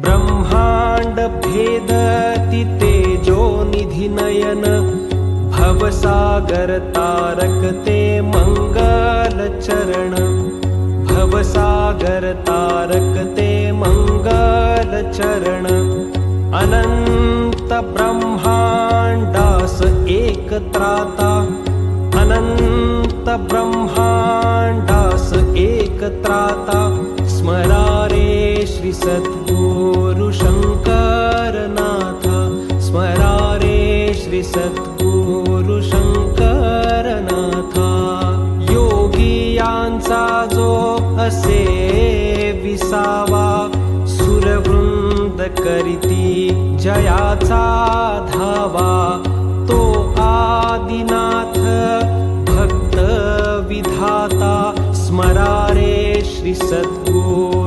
ब्रह्मांड भेदति तेजो निधि नयन भवसागर तारक ते मंगल चरण भवसागर तारक ते मंगल चरण अनंत ब्रह्मांडास एक त्राता अनंत ब्रह्मांडास एक त्राता स्मरा रे श्री सद्गुरु शंकरनाथ स्मरा रे श्री सद्गुरु शंकरनाथ योगियांचा जो असे विसावा सुरवृंद करीती जयाचा धावा तो आदिनाथ भक्त विधाता स्मरा रे श्री सद्गुरु